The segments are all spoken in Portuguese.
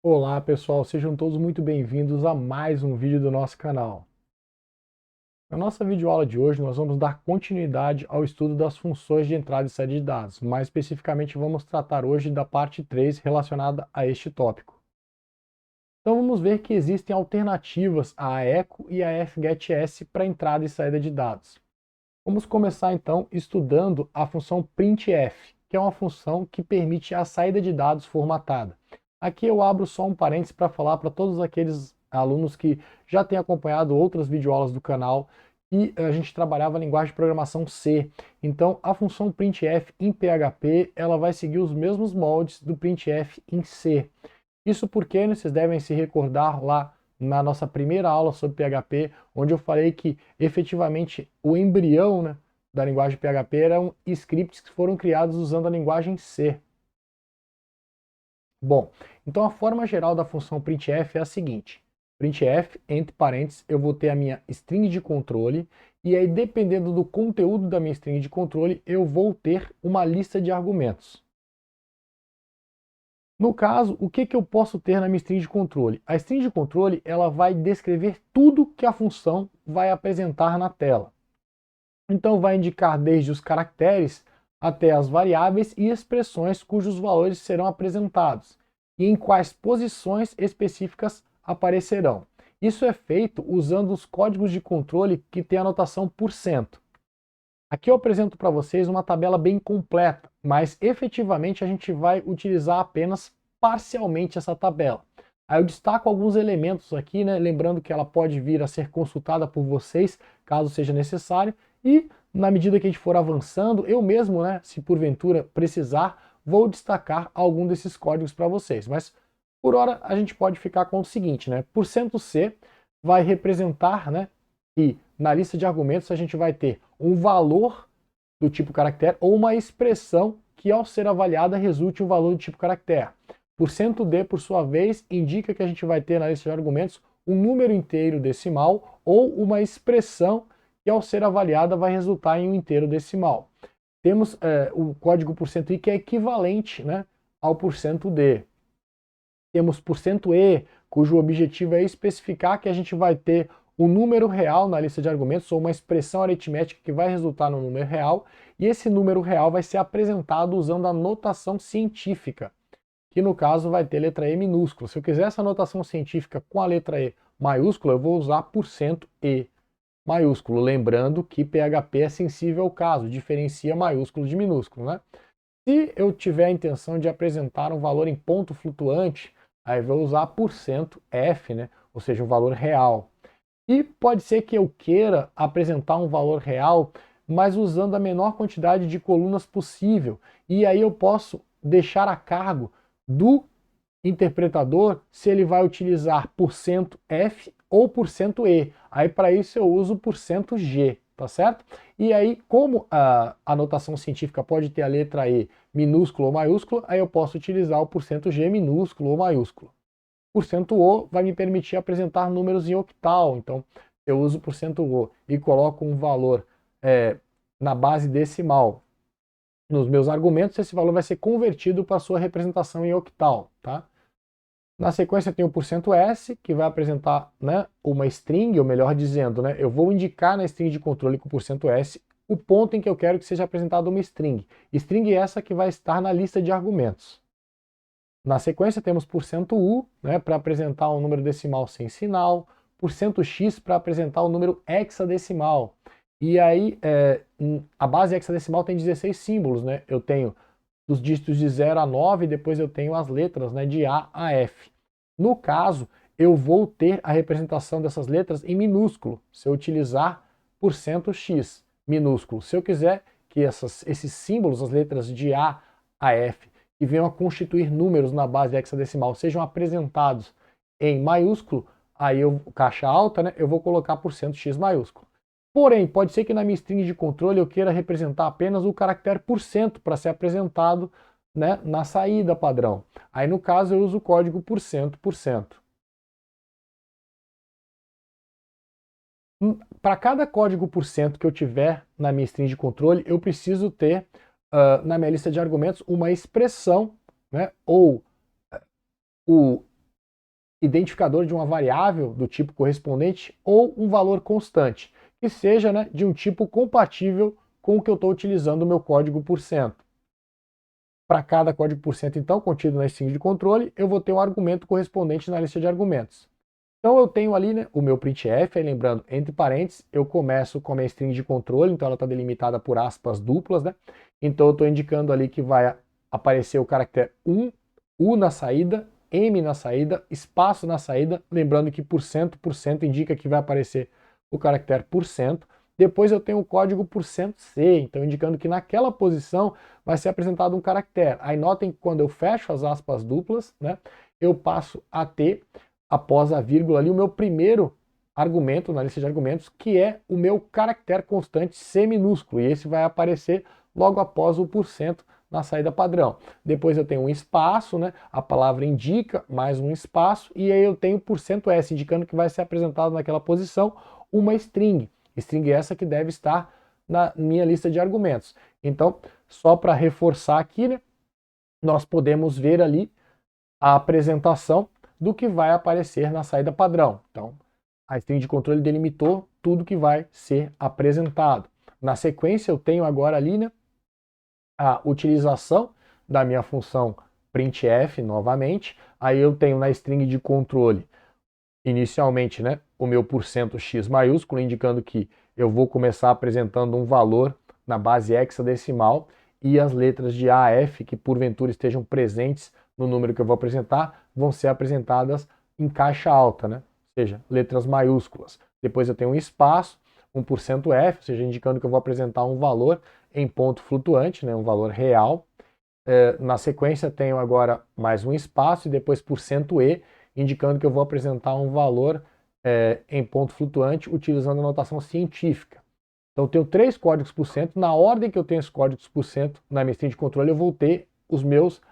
Olá pessoal, sejam todos muito bem-vindos a mais um vídeo do nosso canal. Na nossa videoaula de hoje nós vamos dar continuidade ao estudo das funções de entrada e saída de dados. Mais especificamente vamos tratar hoje da parte 3 relacionada a este tópico. Então vamos ver que existem alternativas à echo e à fgetS para entrada e saída de dados. Vamos começar então estudando a função printf, que é uma função que permite a saída de dados formatada. Aqui eu abro só um parênteses para falar para todos aqueles alunos que já têm acompanhado outras videoaulas do canal e a gente trabalhava a linguagem de programação C. Então a função printf em PHP ela vai seguir os mesmos moldes do printf em C. Isso porque vocês devem se recordar lá na nossa primeira aula sobre PHP, onde eu falei que efetivamente o embrião, né, da linguagem PHP eram scripts que foram criados usando a linguagem C. Bom, então a forma geral da função printf é a seguinte: printf, entre parênteses, eu vou ter a minha string de controle, e aí dependendo do conteúdo da minha string de controle, eu vou ter uma lista de argumentos. No caso, o que eu posso ter na minha string de controle? A string de controle ela vai descrever tudo que a função vai apresentar na tela. Então vai indicar desde os caracteres até as variáveis e expressões cujos valores serão apresentados e em quais posições específicas aparecerão. Isso é feito usando os códigos de controle que tem a notação %. Aqui eu apresento para vocês uma tabela bem completa, mas efetivamente a gente vai utilizar apenas parcialmente essa tabela. Aí eu destaco alguns elementos aqui, né, lembrando que ela pode vir a ser consultada por vocês, caso seja necessário, e na medida que a gente for avançando, eu mesmo, né, se porventura precisar, vou destacar algum desses códigos para vocês. Mas por hora a gente pode ficar com o seguinte, né, %C vai representar, né, e na lista de argumentos a gente vai ter um valor do tipo caractere ou uma expressão que ao ser avaliada resulte um valor do tipo caractere. %D, por sua vez, indica que a gente vai ter na lista de argumentos um número inteiro decimal ou uma expressão que ao ser avaliada vai resultar em um inteiro decimal. Temos o código %I que é equivalente, né, ao %D. Temos %E, cujo objetivo é especificar que a gente vai ter um número real na lista de argumentos ou uma expressão aritmética que vai resultar no número real, e esse número real vai ser apresentado usando a notação científica, que no caso vai ter letra E minúscula. Se eu quiser essa notação científica com a letra E maiúscula, eu vou usar %E maiúsculo, lembrando que PHP é sensível ao caso, diferencia maiúsculo de minúsculo, né? Se eu tiver a intenção de apresentar um valor em ponto flutuante, aí vou usar %F, né? Ou seja, um valor real. E pode ser que eu queira apresentar um valor real, mas usando a menor quantidade de colunas possível. E aí eu posso deixar a cargo do interpretador se ele vai utilizar %F ou %E. Aí para isso eu uso %G, tá certo? E aí, como a notação científica pode ter a letra E minúsculo ou maiúsculo, aí eu posso utilizar o %G minúsculo ou maiúsculo. %O vai me permitir apresentar números em octal, então eu uso %O e coloco um valor na base decimal nos meus argumentos, esse valor vai ser convertido para a sua representação em octal, tá? Na sequência tem o %S, que vai apresentar, né, uma string, ou melhor dizendo, né, eu vou indicar na string de controle com o %S o ponto em que eu quero que seja apresentada uma string. String essa que vai estar na lista de argumentos. Na sequência temos %U, né, para apresentar um número decimal sem sinal, %X para apresentar o número hexadecimal. E aí a base hexadecimal tem 16 símbolos, né? Eu tenho dos dígitos de 0 a 9, depois eu tenho as letras, né, de A a F. No caso, eu vou ter a representação dessas letras em minúsculo, se eu utilizar %X minúsculo. Se eu quiser que esses símbolos, as letras de A a F, que venham a constituir números na base hexadecimal, sejam apresentados em maiúsculo, aí caixa alta, né, eu vou colocar %X maiúsculo. Porém, pode ser que na minha string de controle eu queira representar apenas o caractere % para ser apresentado, né, na saída padrão. Aí no caso eu uso o código %. Para cada código % que eu tiver na minha string de controle, eu preciso ter na minha lista de argumentos uma expressão, né, ou o identificador de uma variável do tipo correspondente ou um valor constante, que seja, né, de um tipo compatível com o que eu estou utilizando o meu código %. Para cada código %, então, contido na string de controle, eu vou ter um argumento correspondente na lista de argumentos. Então eu tenho ali, né, o meu printf, aí lembrando, entre parênteses, eu começo com a minha string de controle, então ela está delimitada por aspas duplas, né? Então eu estou indicando ali que vai aparecer o caractere 1, U na saída, M na saída, espaço na saída, lembrando que % indica que vai aparecer o caractere %. Depois eu tenho o código %C, então indicando que naquela posição vai ser apresentado um caractere. Aí notem que quando eu fecho as aspas duplas, né, eu passo a ter, após a vírgula ali, o meu primeiro argumento na lista de argumentos, que é o meu caractere constante C minúsculo, e esse vai aparecer logo após o % na saída padrão. Depois eu tenho um espaço, né, a palavra indica, mais um espaço, e aí eu tenho %S, indicando que vai ser apresentado naquela posição uma string. String essa que deve estar na minha lista de argumentos. Então, só para reforçar aqui, né, nós podemos ver ali a apresentação do que vai aparecer na saída padrão. Então, a string de controle delimitou tudo que vai ser apresentado. Na sequência, eu tenho agora ali, né, a utilização da minha função printf novamente. Aí eu tenho na string de controle, inicialmente, né, o meu %x maiúsculo, indicando que eu vou começar apresentando um valor na base hexadecimal e as letras de A a F, que porventura estejam presentes no número que eu vou apresentar, vão ser apresentadas em caixa alta, né? Ou seja, letras maiúsculas. Depois eu tenho um espaço, um %F, ou seja, indicando que eu vou apresentar um valor em ponto flutuante, né, um valor real. Na sequência tenho agora mais um espaço e depois %E, indicando que eu vou apresentar um valor em ponto flutuante utilizando a notação científica. Então eu tenho 3 códigos %, na ordem que eu tenho os códigos % na minha string de controle, eu vou ter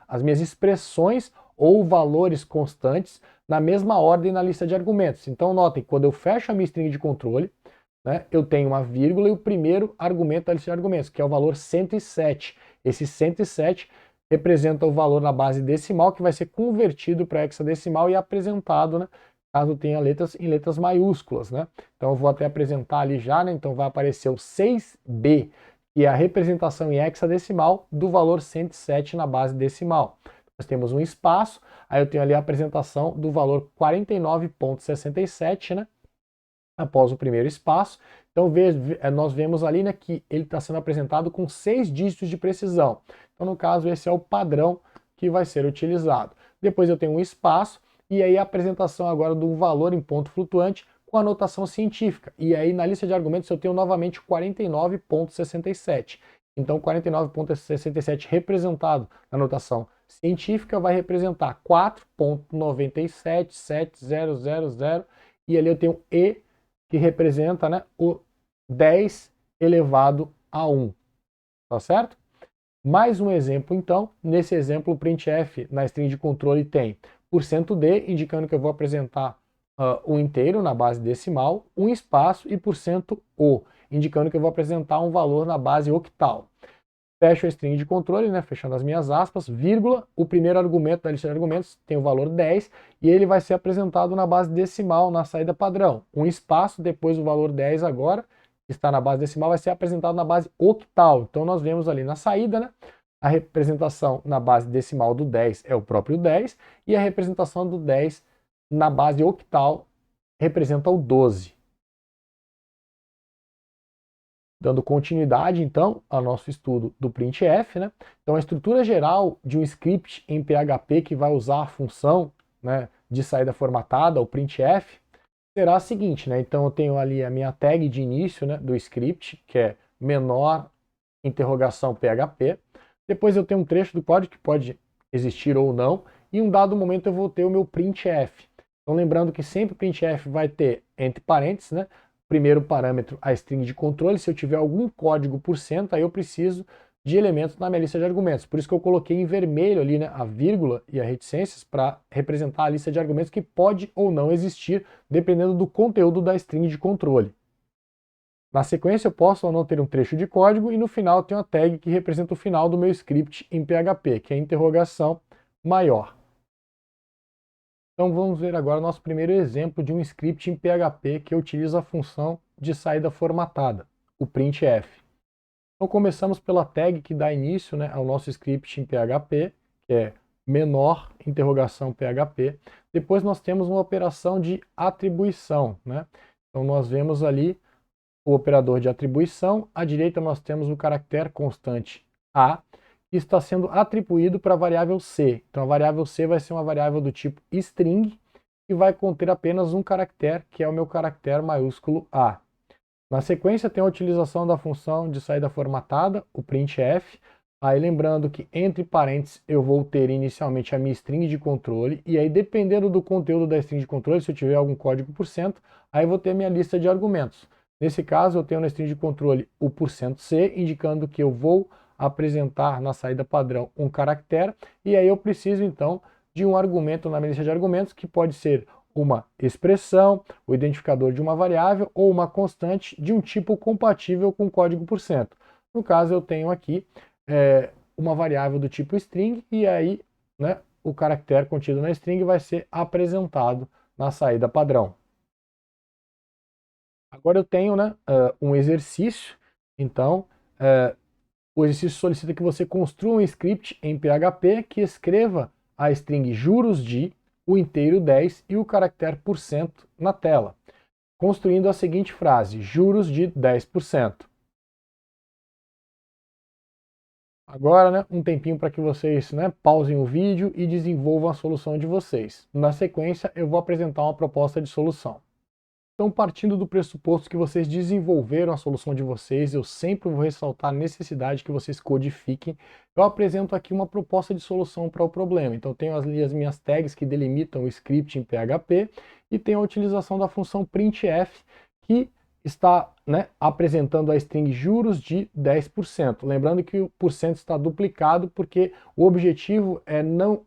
as minhas expressões ou valores constantes na mesma ordem na lista de argumentos. Então notem, quando eu fecho a minha string de controle, né, eu tenho uma vírgula e o primeiro argumento da lista de argumentos, que é o valor 107. Esse 107 representa o valor na base decimal, que vai ser convertido para hexadecimal e apresentado, né, caso tenha letras em letras maiúsculas, né? Então eu vou até apresentar ali já, né? Então vai aparecer o 6B, que é a representação em hexadecimal do valor 107 na base decimal. Nós temos um espaço, aí eu tenho ali a apresentação do valor 49,67, né? Após o primeiro espaço. Então nós vemos ali, né, que ele está sendo apresentado com 6 dígitos de precisão. Então no caso esse é o padrão que vai ser utilizado. Depois eu tenho um espaço e aí a apresentação agora do valor em ponto flutuante com a notação científica. E aí na lista de argumentos eu tenho novamente 49,67. Então 49,67 representado na notação científica vai representar 4,97700 e ali eu tenho E, que representa, né, o 10 elevado a 1. Tá certo? Mais um exemplo, então. Nesse exemplo, o printf na string de controle tem %d, indicando que eu vou apresentar um inteiro na base decimal, um espaço, e %o, indicando que eu vou apresentar um valor na base octal. Fecho a string de controle, né, fechando as minhas aspas, vírgula, o primeiro argumento da lista de argumentos tem o valor 10 e ele vai ser apresentado na base decimal, na saída padrão. Um espaço, depois o valor 10 agora, que está na base decimal, vai ser apresentado na base octal. Então nós vemos ali na saída, né, a representação na base decimal do 10 é o próprio 10 e a representação do 10 na base octal representa o 12. Dando continuidade, então, ao nosso estudo do printf, né? Então, a estrutura geral de um script em PHP que vai usar a função, né, de saída formatada, o printf, será a seguinte, né? Então, eu tenho ali a minha tag de início, né, do script, que é menor interrogação PHP. Depois eu tenho um trecho do código que pode existir ou não, e em um dado momento eu vou ter o meu printf. Então, lembrando que sempre o printf vai ter, entre parênteses, né, primeiro parâmetro a string de controle. Se eu tiver algum código %, aí eu preciso de elementos na minha lista de argumentos. Por isso que eu coloquei em vermelho ali, né, a vírgula e a reticências para representar a lista de argumentos que pode ou não existir, dependendo do conteúdo da string de controle. Na sequência eu posso ou não ter um trecho de código e no final eu tenho a tag que representa o final do meu script em PHP, que é a interrogação maior. Então vamos ver agora nosso primeiro exemplo de um script em PHP que utiliza a função de saída formatada, o printf. Então começamos pela tag que dá início, né, ao nosso script em PHP, que é menor interrogação PHP. Depois nós temos uma operação de atribuição, né? Então nós vemos ali o operador de atribuição. À direita nós temos o caractere constante A, que está sendo atribuído para a variável C. Então a variável C vai ser uma variável do tipo string e vai conter apenas um caractere, que é o meu caractere maiúsculo A. Na sequência tem a utilização da função de saída formatada, o printf. Aí lembrando que entre parênteses eu vou ter inicialmente a minha string de controle, e aí dependendo do conteúdo da string de controle, se eu tiver algum código por cento, aí eu vou ter minha lista de argumentos. Nesse caso eu tenho na string de controle o %c, indicando que eu vou apresentar na saída padrão um caractere, e aí eu preciso então de um argumento na minha lista de argumentos, que pode ser uma expressão, o identificador de uma variável ou uma constante de um tipo compatível com o código por cento. No caso, eu tenho aqui uma variável do tipo string, e aí, né, o caractere contido na string vai ser apresentado na saída padrão. Agora eu tenho, né, um exercício. Então, o exercício solicita que você construa um script em PHP que escreva a string juros de, o inteiro 10 e o caractere %, na tela, construindo a seguinte frase: juros de 10%. Agora, né, um tempinho para que vocês, né, pausem o vídeo e desenvolvam a solução de vocês. Na sequência, eu vou apresentar uma proposta de solução. Então, partindo do pressuposto que vocês desenvolveram a solução de vocês, eu sempre vou ressaltar a necessidade que vocês codifiquem. Eu apresento aqui uma proposta de solução para o problema. Então, tenho ali as minhas tags que delimitam o script em PHP e tenho a utilização da função printf, que está, né, apresentando a string juros de 10%. Lembrando que o porcento está duplicado porque o objetivo é não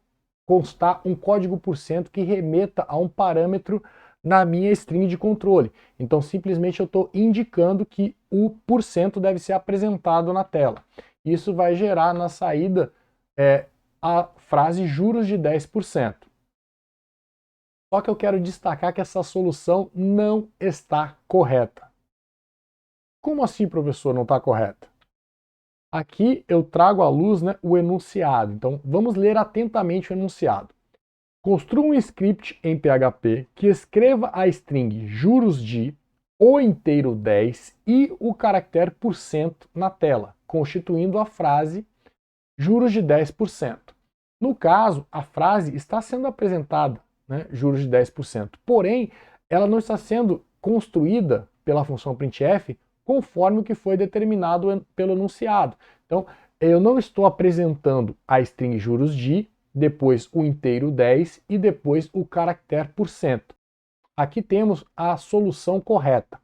constar um código por cento que remeta a um parâmetro na minha string de controle. Então simplesmente eu estou indicando que o porcento deve ser apresentado na tela. Isso vai gerar na saída a frase juros de 10%. Só que eu quero destacar que essa solução não está correta. Como assim, professor, não está correta? Aqui eu trago à luz, né, o enunciado. Então vamos ler atentamente o enunciado. Construa um script em PHP que escreva a string juros de, o inteiro 10 e o caractere % na tela, constituindo a frase juros de 10%. No caso, a frase está sendo apresentada, né, juros de 10%, porém, ela não está sendo construída pela função printf conforme o que foi determinado pelo enunciado. Então, eu não estou apresentando a string juros de, depois o inteiro 10 e depois o caractere %. Aqui temos a solução correta.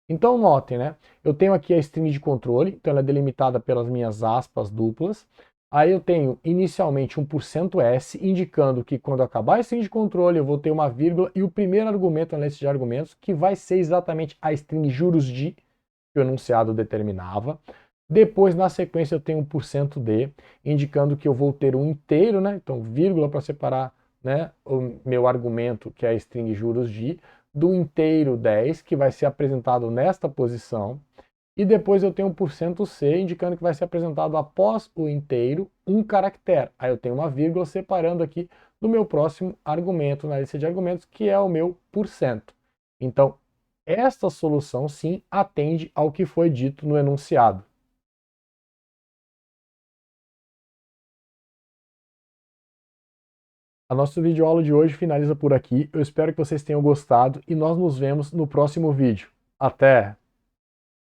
Então notem, né? Eu tenho aqui a string de controle, então ela é delimitada pelas minhas aspas duplas. Aí eu tenho inicialmente um %s, indicando que quando acabar a string de controle eu vou ter uma vírgula e o primeiro argumento na lista de argumentos, que vai ser exatamente a string juros de, que o enunciado determinava. Depois, na sequência, eu tenho um %d, indicando que eu vou ter um inteiro, né? Então, vírgula para separar, né, o meu argumento, que é a string juros de, do inteiro 10, que vai ser apresentado nesta posição. E depois eu tenho um %c, indicando que vai ser apresentado após o inteiro um caractere. Aí eu tenho uma vírgula separando aqui do meu próximo argumento na lista de argumentos, que é o meu %. Então, esta solução, sim, atende ao que foi dito no enunciado. A nossa videoaula de hoje finaliza por aqui. Eu espero que vocês tenham gostado e nós nos vemos no próximo vídeo. Até!